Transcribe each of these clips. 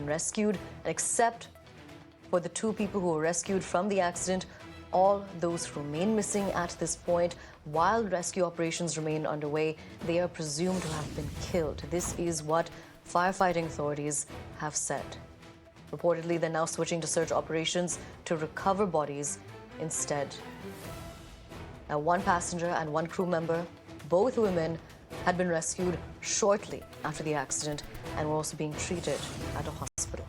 been rescued, and except for the 2 people who were rescued from the accident, all those remain missing at this point. While rescue operations remain underway, they are presumed to have been killed. This is what firefighting authorities have said. Reportedly, they're now switching to search operations to recover bodies instead. Now, 1 passenger and 1 crew member, both women, had been rescued shortly after the accident and were also being treated at a hospital.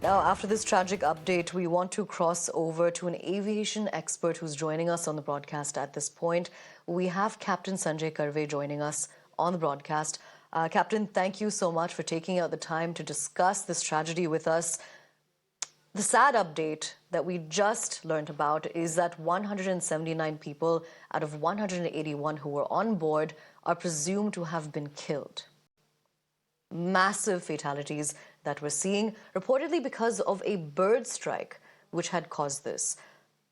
Now, after this tragic update, we want to cross over to an aviation expert who's joining us on the broadcast at this point. We have Captain Sanjay Karve joining us on the broadcast. Captain, thank you so much for taking out the time to discuss this tragedy with us. The sad update that we just learned about is that 179 people out of 181 who were on board are presumed to have been killed. Massive fatalities that we're seeing, reportedly because of a bird strike which had caused this.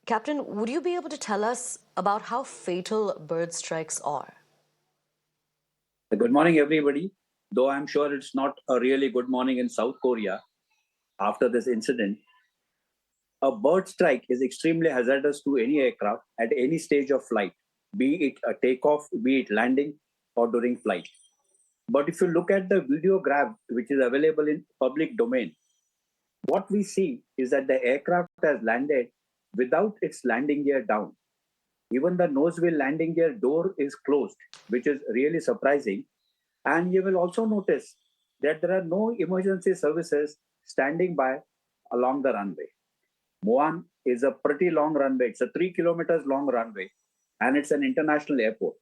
Captain, would you be able to tell us about how fatal bird strikes are? Good morning, everybody. Though I'm sure it's not a really good morning in South Korea after this incident, a bird strike is extremely hazardous to any aircraft at any stage of flight, be it a takeoff, be it landing, or during flight. But if you look at the video graph, which is available in public domain, what we see is that the aircraft has landed without its landing gear down. Even the nose wheel landing gear door is closed, which is really surprising. And you will also notice that there are no emergency services standing by along the runway. Muan is a pretty long runway. It's a 3 kilometers long runway, and it's an international airport.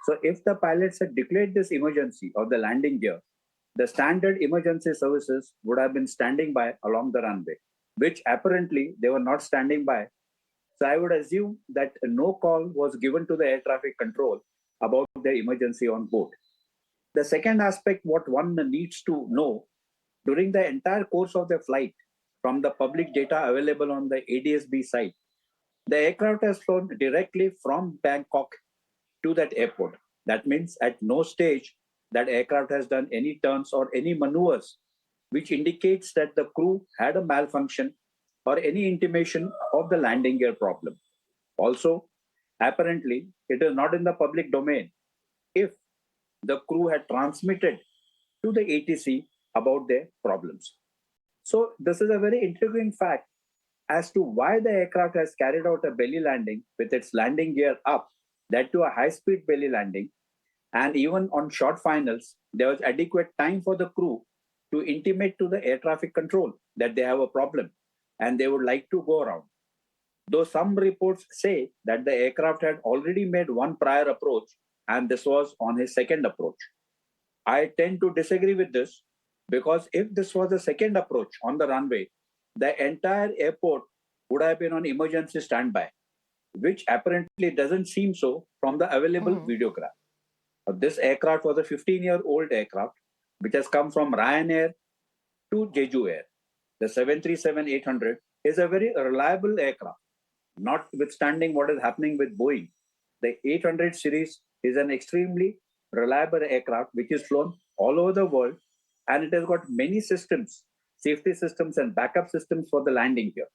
So if the pilots had declared this emergency of the landing gear, the standard emergency services would have been standing by along the runway, which apparently they were not standing by. So I would assume that no call was given to the air traffic control about the emergency on board. The second aspect, what one needs to know, during the entire course of the flight, from the public data available on the ADSB site, the aircraft has flown directly from Bangkok to that airport. That means at no stage that aircraft has done any turns or any maneuvers, which indicates that the crew had a malfunction or any intimation of the landing gear problem. Also, apparently, it is not in the public domain if the crew had transmitted to the ATC about their problems. So this is a very intriguing fact as to why the aircraft has carried out a belly landing with its landing gear up, that to a high-speed belly landing. And even on short finals, there was adequate time for the crew to intimate to the air traffic control that they have a problem and they would like to go around. Though some reports say that the aircraft had already made one prior approach and this was on his second approach. I tend to disagree with this because if this was the second approach on the runway, the entire airport would have been on emergency standby, which apparently doesn't seem so from the available videograph. This aircraft was a 15-year-old aircraft, which has come from Ryanair to Jeju Air. The 737-800 is a very reliable aircraft, notwithstanding what is happening with Boeing. The 800 series is an extremely reliable aircraft, which is flown all over the world, and it has got many systems, safety systems and backup systems for the landing gear.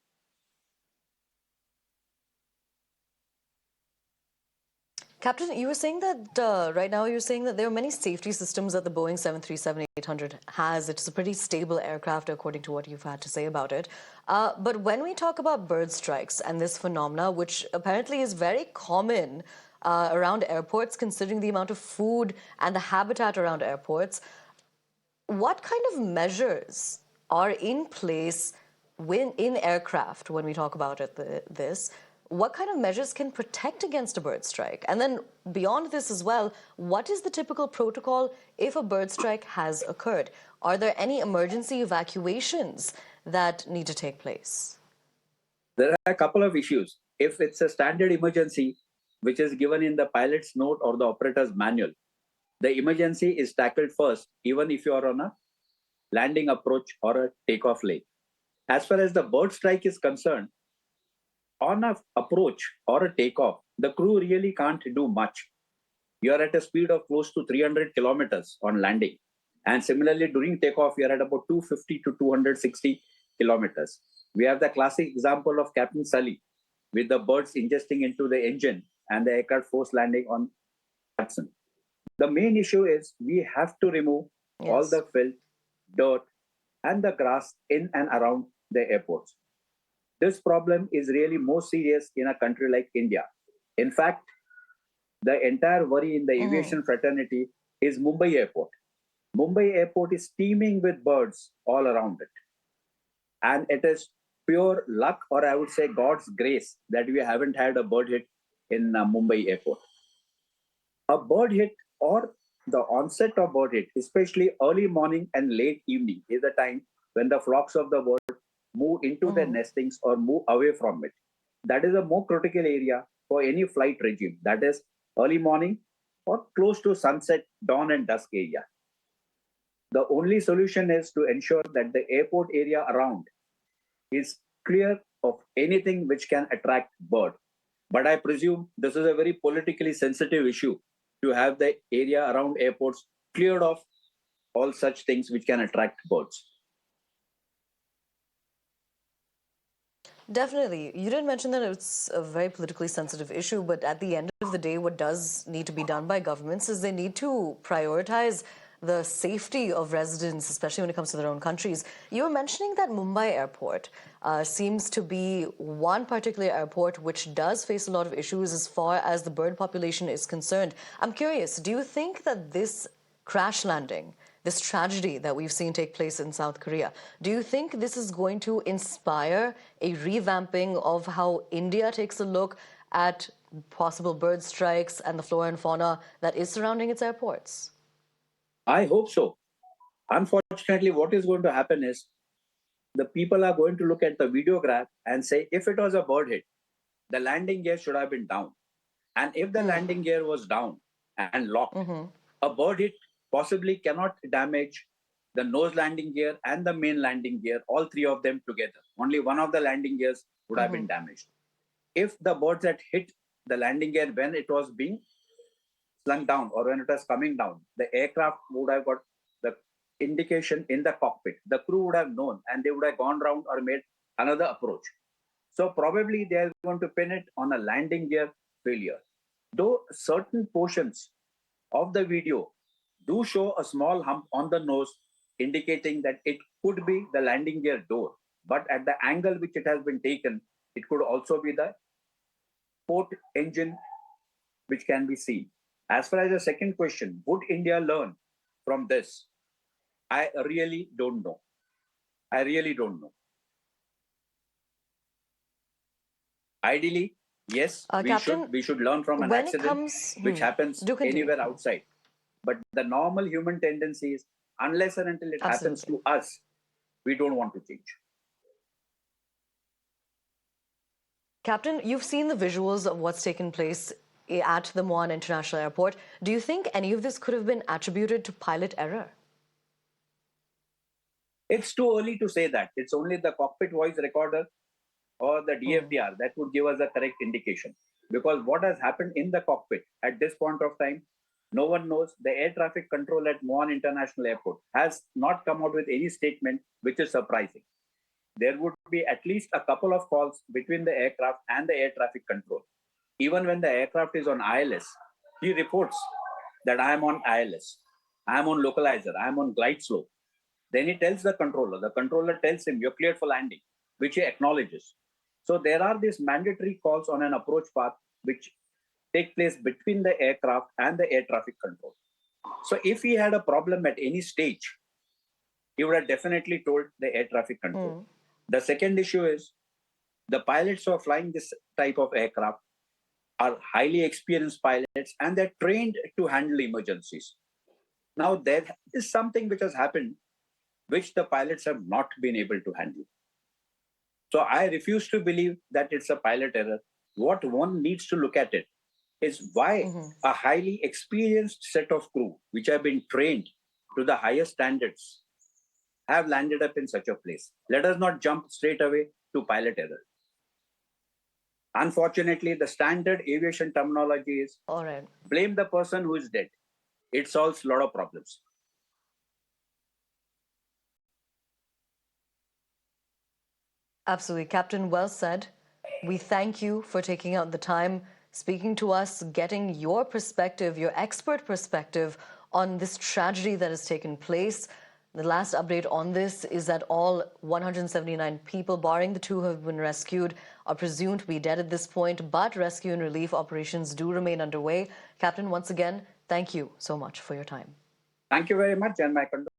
Captain, you were saying that right now you're saying that there are many safety systems that the Boeing 737-800 has. It's a pretty stable aircraft according to what you've had to say about it. But when we talk about bird strikes and this phenomena, which apparently is very common around airports, considering the amount of food and the habitat around airports, what kind of measures are in place in aircraft when we talk about this? What kind of measures can protect against a bird strike? And then beyond this as well, what is the typical protocol if a bird strike has occurred? Are there any emergency evacuations that need to take place? There are a couple of issues. If it's a standard emergency, which is given in the pilot's note or the operator's manual, the emergency is tackled first, even if you are on a landing approach or a takeoff lane. As far as the bird strike is concerned, on a approach or a takeoff, the crew really can't do much. You are at a speed of close to 300 kilometers on landing. And similarly, during takeoff, you are at about 250 to 260 kilometers. We have the classic example of Captain Sully with the birds ingesting into the engine and the aircraft forced landing on Hudson. The main issue is we have to remove all Yes. the filth, dirt, and the grass in and around the airports. This problem is really more serious in a country like India. In fact, the entire worry in the aviation fraternity is Mumbai Airport. Mumbai Airport is teeming with birds all around it. And it is pure luck, or I would say God's grace, that we haven't had a bird hit in Mumbai Airport. A bird hit or the onset of bird hit, especially early morning and late evening, is the time when the flocks of the bird move into their nestings or move away from it. That is a more critical area for any flight regime. That is early morning or close to sunset, dawn, and dusk area. The only solution is to ensure that the airport area around is clear of anything which can attract bird. But I presume this is a very politically sensitive issue to have the area around airports cleared of all such things which can attract birds. Definitely. You did mention that it's a very politically sensitive issue, but at the end of the day, what does need to be done by governments is they need to prioritize the safety of residents, especially when it comes to their own countries. You were mentioning that Mumbai airport seems to be one particular airport which does face a lot of issues as far as the bird population is concerned. I'm curious, do you think that this crash landing, this tragedy that we've seen take place in South Korea, do you think this is going to inspire a revamping of how India takes a look at possible bird strikes and the flora and fauna that is surrounding its airports? I hope so. Unfortunately, what is going to happen is the people are going to look at the videograph and say, if it was a bird hit, the landing gear should have been down. And if the landing gear was down and locked, a bird hit possibly cannot damage the nose landing gear and the main landing gear, all three of them together. Only one of the landing gears would have been damaged. If the birds had hit the landing gear when it was being slung down or when it was coming down, the aircraft would have got the indication in the cockpit. The crew would have known and they would have gone round or made another approach. So probably they are going to pin it on a landing gear failure. Though certain portions of the video do show a small hump on the nose, indicating that it could be the landing gear door. But at the angle which it has been taken, it could also be the port engine which can be seen. As far as the second question, would India learn from this? I really don't know. I really don't know. Ideally, yes, Captain, we should learn from an when it accident comes, which happens do continue. anywhere outside. But the normal human tendency is, unless and until it happens Absolutely. to us, we don't want to change. Captain, you've seen the visuals of what's taken place at the Muan International Airport. Do you think any of this could have been attributed to pilot error? It's too early to say that. It's only the cockpit voice recorder or the DFDR that would give us a correct indication. Because what has happened in the cockpit at this point of time, no one knows. The air traffic control at Muan International Airport has not come out with any statement, which is surprising. There would be at least a couple of calls between the aircraft and the air traffic control. Even when the aircraft is on ILS, he reports that I am on ILS, I am on localizer, I am on glide slope. Then he tells the controller tells him, you're cleared for landing, which he acknowledges. So there are these mandatory calls on an approach path which take place between the aircraft and the air traffic control. So if he had a problem at any stage, he would have definitely told the air traffic control. The second issue is the pilots who are flying this type of aircraft are highly experienced pilots and they're trained to handle emergencies. Now, there is something which has happened which the pilots have not been able to handle. So I refuse to believe that it's a pilot error. What one needs to look at it is why a highly experienced set of crew, which have been trained to the highest standards, have landed up in such a place. Let us not jump straight away to pilot error. Unfortunately, the standard aviation terminology is All right. blame the person who is dead. It solves a lot of problems. Absolutely. Captain, well said. We thank you for taking out the time, speaking to us, getting your perspective, your expert perspective on this tragedy that has taken place. The last update on this is that all 179 people, barring the 2 who have been rescued, are presumed to be dead at this point, but rescue and relief operations do remain underway. Captain, once again, thank you so much for your time. Thank you very much, and my condolences.